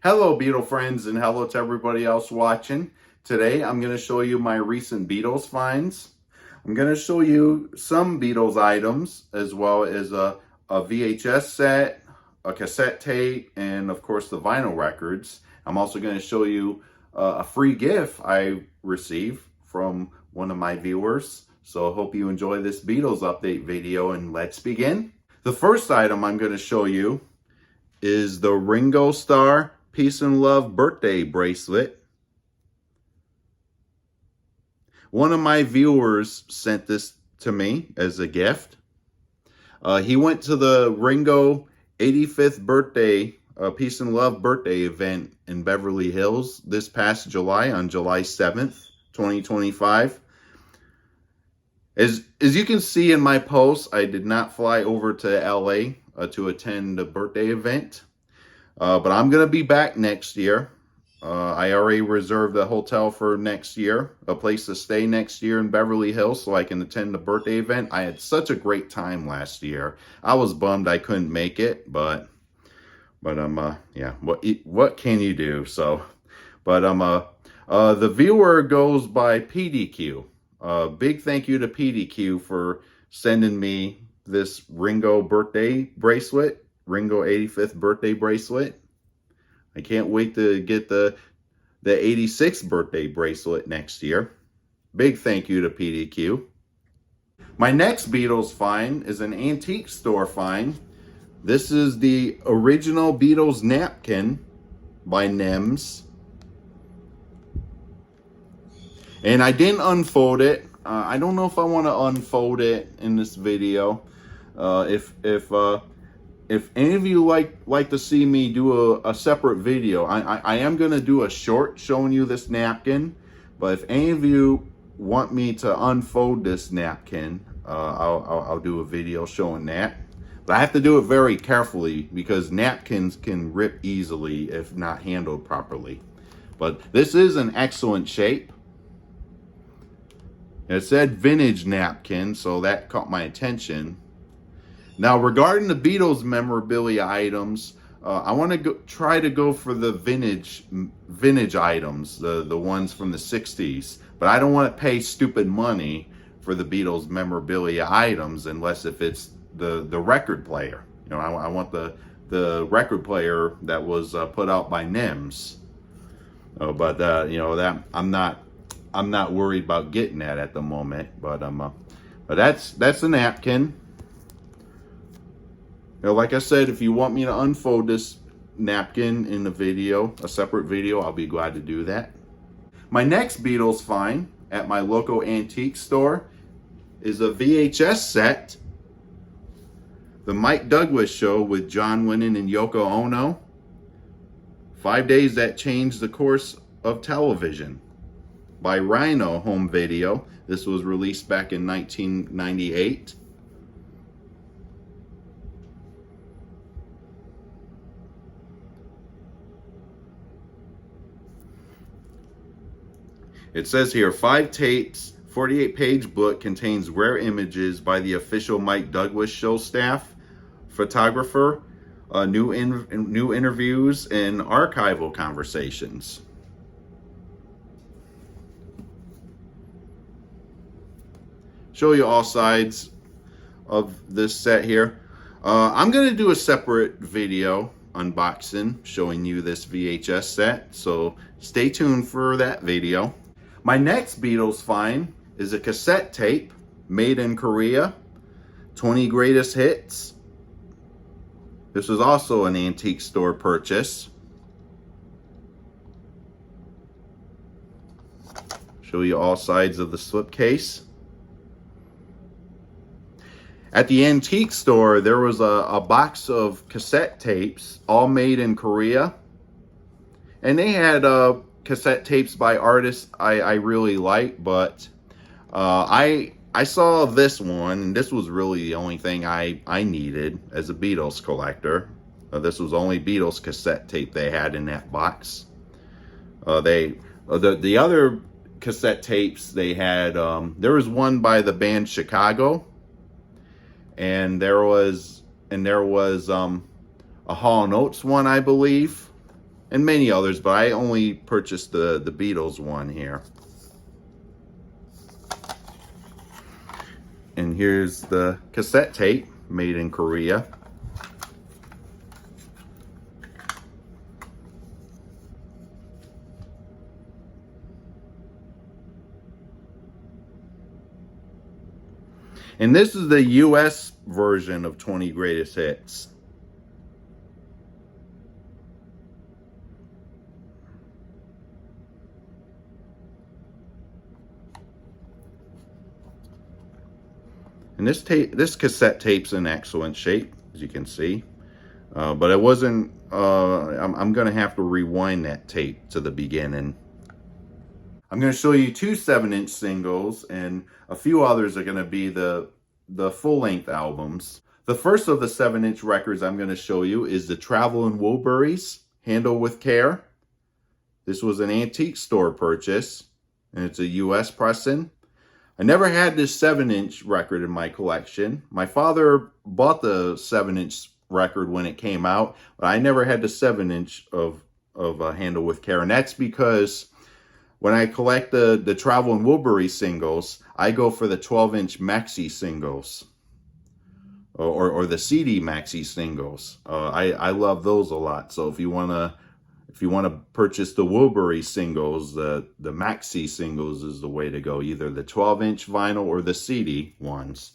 Hello, Beatle friends, and hello to everybody else watching. Today, I'm going to show you my recent Beatles finds. I'm going to show you some Beatles items, as well as a VHS set, a cassette tape, and of course the vinyl records. I'm also going to show you a free gift I received from one of my viewers. So I hope you enjoy this Beatles update video, and let's begin. The first item I'm going to show you is the Ringo Starr Peace and Love birthday bracelet. One of my viewers sent this to me as a gift. He went to the Ringo 85th birthday Peace and Love birthday event in Beverly Hills this past July, on July 7th, 2025. As you can see in my post, I did not fly over to LA to attend the birthday event. But I'm going to be back next year. I already reserved a hotel for next year, a place to stay next year in Beverly Hills so I can attend the birthday event. I had such a great time last year. I was bummed I couldn't make it, but yeah, what can you do? So, but the viewer goes by PDQ. Big thank you to PDQ for sending me this Ringo birthday bracelet. Ringo 85th birthday bracelet. I can't wait to get the 86th birthday bracelet next year. Big thank you to PDQ. My next Beatles find is an antique store find. This is the original Beatles napkin by Nims. And I didn't unfold it. I don't know if I want to unfold it in this video. If any of you like to see me do a separate video, I am going to do a short showing you this napkin. But if any of you want me to unfold this napkin, I'll do a video showing that. But I have to do it very carefully because napkins can rip easily if not handled properly. But this is an excellent shape. It said vintage napkin, so that caught my attention. Now, regarding the Beatles memorabilia items, I want to try to go for the vintage items, the ones from the 60s. But I don't want to pay stupid money for the Beatles memorabilia items unless if it's the record player. You know, I want the record player that was put out by Nims. But you know, that I'm not worried about getting that at the moment. But that's a napkin. You know, like I said, if you want me to unfold this napkin in a video, a separate video, I'll be glad to do that. My next Beatles find at my local antique store is a VHS set. The Mike Douglas Show with John Lennon and Yoko Ono. 5 Days That Changed the Course of Television by Rhino Home Video. This was released back in 1998. It says here, 5 tapes, 48-page book contains rare images by the official Mike Douglas Show staff, photographer, new interviews, and archival conversations. Show you all sides of this set here. I'm going to do a separate video unboxing showing you this VHS set, so stay tuned for that video. My next Beatles find is a cassette tape made in Korea, 20 Greatest Hits. This was also an antique store purchase. Show you all sides of the slipcase. At the antique store, there was a box of cassette tapes, all made in Korea. And they had cassette tapes by artists I really like, but I saw this one, and this was really the only thing I needed as a Beatles collector. This was the only Beatles cassette tape they had in that box. The other cassette tapes they had, there was one by the band Chicago, and there was a Hall & Oates one, I believe. and many others, but I only purchased the Beatles one here. And here's the cassette tape, made in Korea. And this is the US version of 20 Greatest Hits. And this cassette tape's in excellent shape, as you can see. But it wasn't, I'm going to have to rewind that tape to the beginning. I'm going to show you two 7-inch singles, and a few others are going to be the full-length albums. The first of the 7-inch records I'm going to show you is the Travelin' Wilburys, Handle with Care. This was an antique store purchase, and it's a US pressing. I never had this 7-inch record in my collection. My father bought the 7-inch record when it came out, but I never had the 7-inch of Handle with Care, and that's because when I collect the Travelin' Wilburys singles, I go for the 12-inch maxi singles, or the CD maxi singles. I love those a lot. So if you wanna purchase the Wilbury singles, the maxi singles is the way to go. Either the 12-inch vinyl or the CD ones.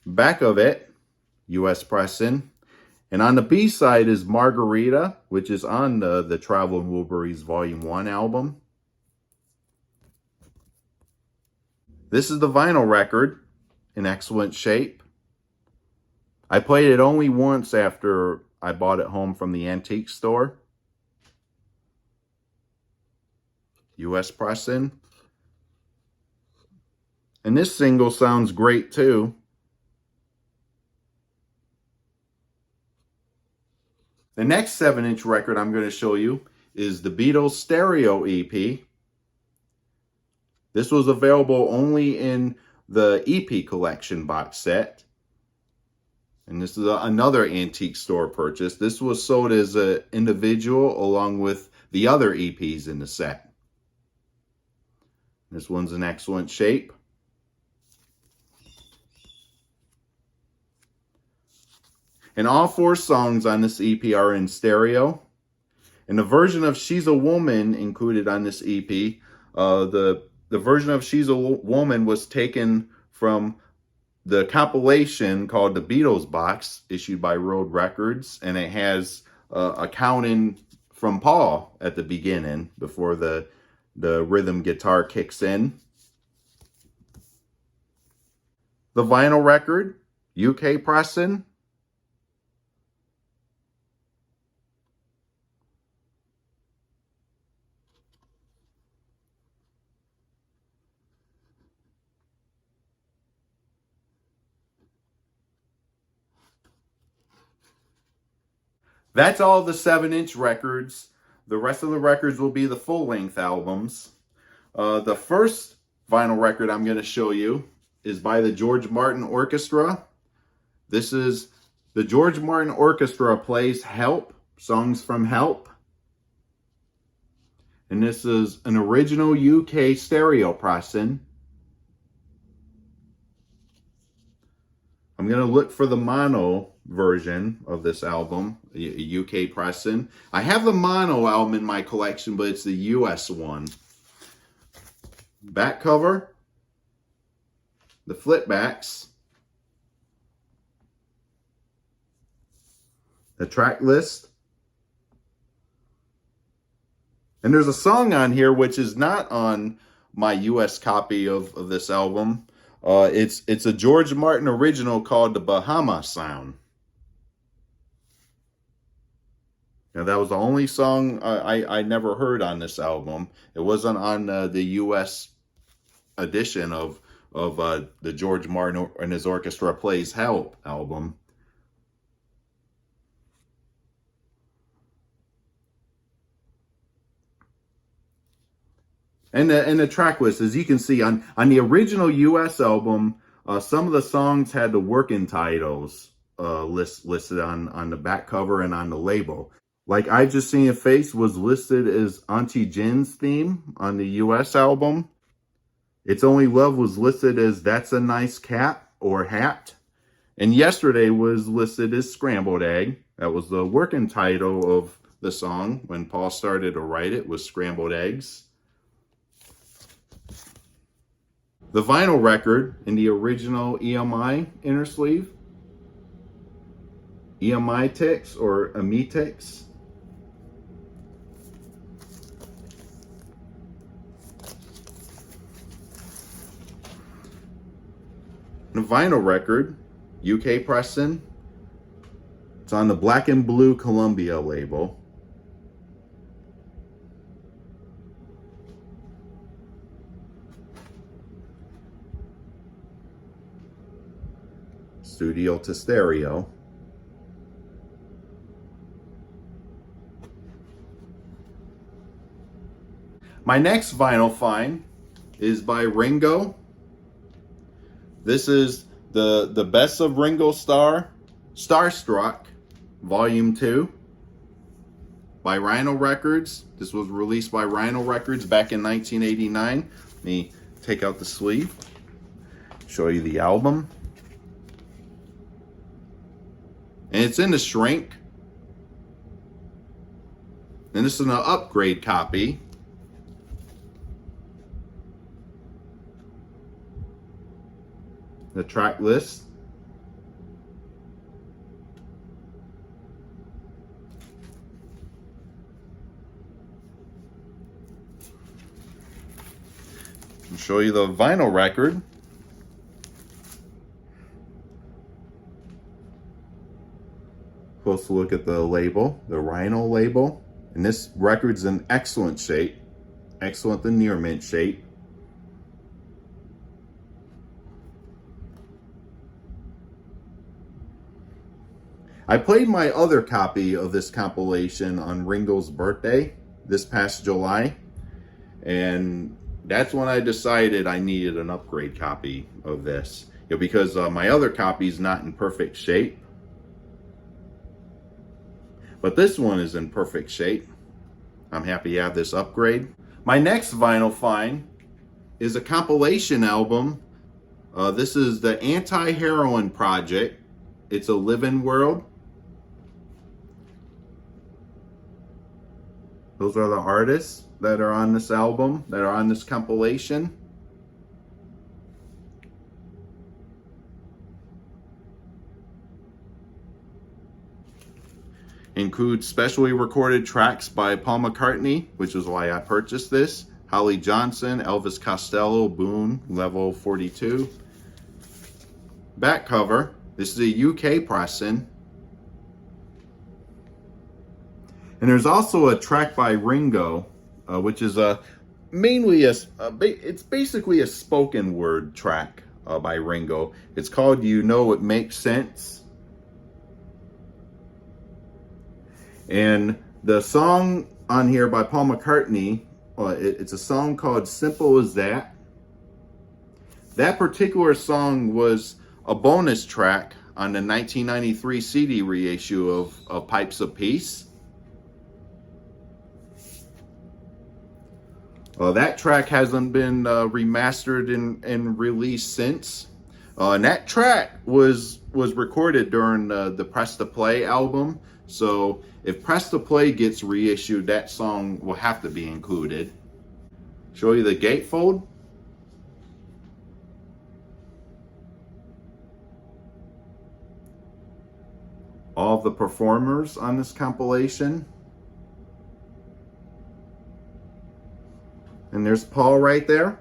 Back of it, US pressing. And on the B side is Margarita, which is on the Travelin' Wilburys Volume 1 album. This is the vinyl record, in excellent shape. I played it only once after I bought it home from the antique store. US pressing. And this single sounds great too. The next 7-inch record I'm going to show you is the Beatles Stereo EP. This was available only in the EP collection box set. And this is another antique store purchase. This was sold as an individual along with the other EPs in the set. This one's in excellent shape. And all 4 songs on this EP are in stereo. And the version of She's a Woman included on this EP, the version of She's a Woman was taken from the compilation called the Beatles Box, issued by Road Records, and it has a count-in from Paul at the beginning before the rhythm guitar kicks in. The vinyl record, UK pressing. That's all the 7-inch records. The rest of the records will be the full-length albums. The first vinyl record I'm going to show you is by the George Martin Orchestra. This is the George Martin Orchestra plays Help, songs from Help. And this is an original UK stereo pressing. I'm going to look for the mono version of this album, UK pressing. I have the mono album in my collection, but it's the US one. Back cover, the flip backs, the track list, and there's a song on here which is not on my US copy of this album. It's a George Martin original called the Bahama Sound. Now, that was the only song I never heard on this album. It wasn't on the US edition of the George Martin and his orchestra plays Help album. And the track list, as you can see on the original US album, some of the songs had the working titles listed on the back cover and on the label. Like I Just Seen Your Face was listed as Auntie Jen's theme on the US album. It's Only Love was listed as That's a Nice Cap or Hat. And Yesterday was listed as Scrambled Egg. That was the working title of the song when Paul started to write it, was Scrambled Eggs. The vinyl record in the original EMI inner sleeve, EMI text or Amitex. The vinyl record, UK pressing. It's on the black and blue Columbia label. Studio to stereo. My next vinyl find is by Ringo. This is the Best of Ringo Starstruck, Volume 2 by Rhino Records. This was released by Rhino Records back in 1989. Let me take out the sleeve, show you the album. And it's in the shrink. And this is an upgrade copy. The track list. I'll show you the vinyl record. Close look at the label, the Rhino label. And this record's in excellent shape. Excellent to near mint shape. I played my other copy of this compilation on Ringo's birthday this past July, and that's when I decided I needed an upgrade copy of this, because my other copy is not in perfect shape, but this one is in perfect shape. I'm happy to have this upgrade. My next vinyl find is a compilation album. This is the Anti-Heroin Project. It's a Living World. Those are the artists that are on this album, that are on this compilation. Includes specially recorded tracks by Paul McCartney, which is why I purchased this. Holly Johnson, Elvis Costello, Boone, Level 42. Back cover. This is a UK pressing. And there's also a track by Ringo, which is mainly it's basically a spoken word track by Ringo. It's called You Know It Makes Sense. And the song on here by Paul McCartney, it's a song called Simple as That. That particular song was a bonus track on the 1993 CD reissue of Pipes of Peace. That track hasn't been remastered and released since. And that track was recorded during the Press to Play album. So if Press to Play gets reissued, that song will have to be included. Show you the gatefold. All of the performers on this compilation. And there's Paul right there.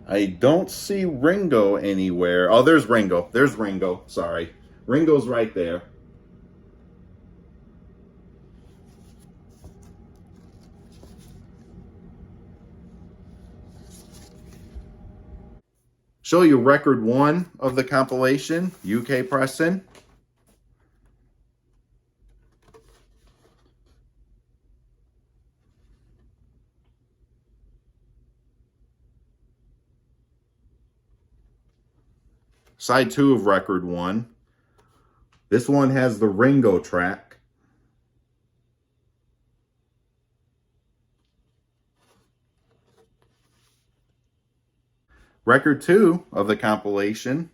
I don't see Ringo anywhere. Oh, there's Ringo. There's Ringo. Sorry. Ringo's right there. Show you record 1 of the compilation, UK pressing. Side 2 of record 1. This one has the Ringo track. Record 2 of the compilation.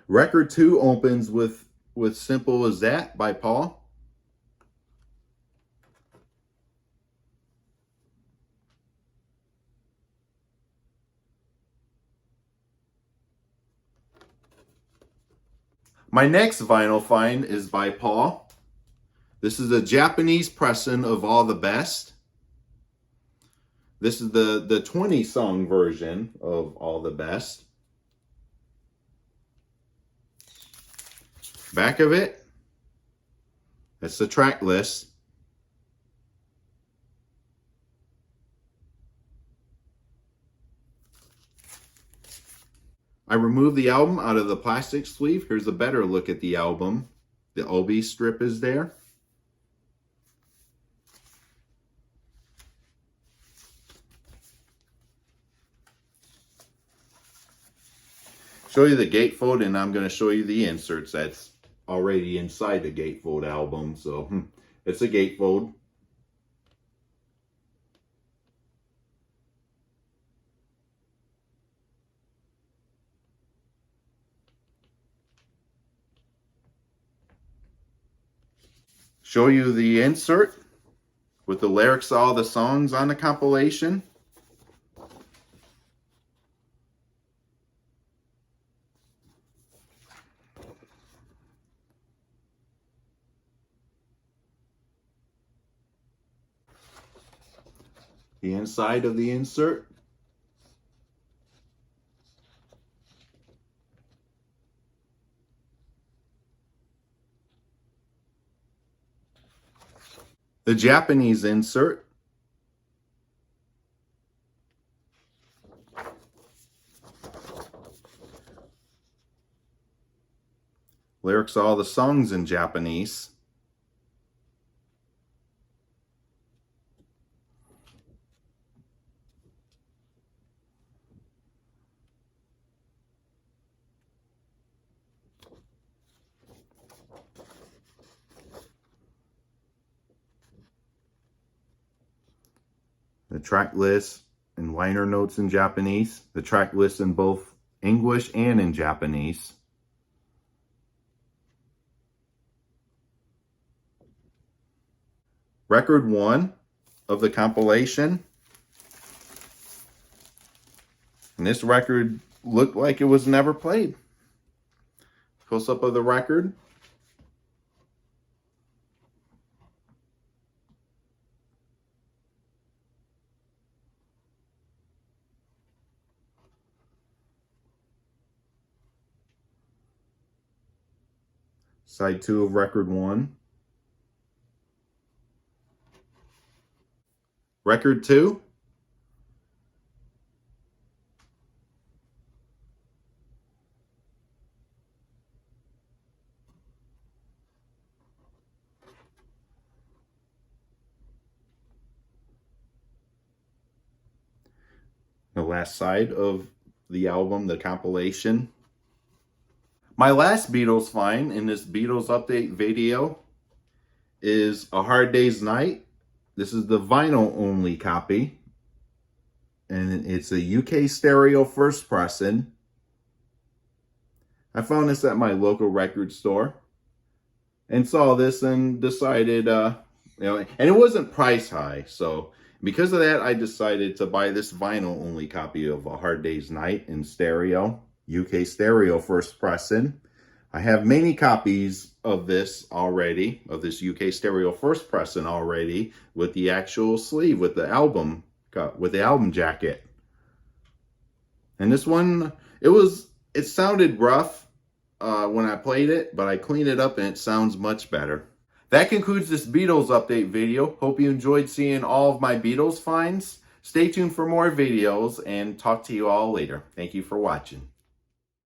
Record 2 opens with Simple as That by Paul. My next vinyl find is by Paul. This is a Japanese pressing of All the Best. This is the 20-song version of All the Best. Back of it, that's the track list. I removed the album out of the plastic sleeve. Here's a better look at the album. The OB strip is there. Show you the gatefold, and I'm going to show you the inserts that's already inside the gatefold album. So it's a gatefold. Show you the insert with the lyrics of all the songs on the compilation. The inside of the insert. The Japanese insert. Lyrics of all the songs in Japanese. The track list and liner notes in Japanese. The track list in both English and in Japanese. Record 1 of the compilation. And this record looked like it was never played. Close up of the record. Side 2 of record 1. Record 2. The last side of the album, the compilation. My last Beatles find in this Beatles update video is A Hard Day's Night. This is the vinyl only copy. And it's a UK stereo first pressing. I found this at my local record store. And saw this and decided, and it wasn't price high. So because of that, I decided to buy this vinyl only copy of A Hard Day's Night in stereo. UK stereo first pressing. I have many copies of this already, of this UK stereo first pressing already, with the actual sleeve, with the album jacket. And this one, it sounded rough when I played it, but I cleaned it up and it sounds much better. That concludes this Beatles update video. Hope you enjoyed seeing all of my Beatles finds. Stay tuned for more videos and talk to you all later. Thank you for watching.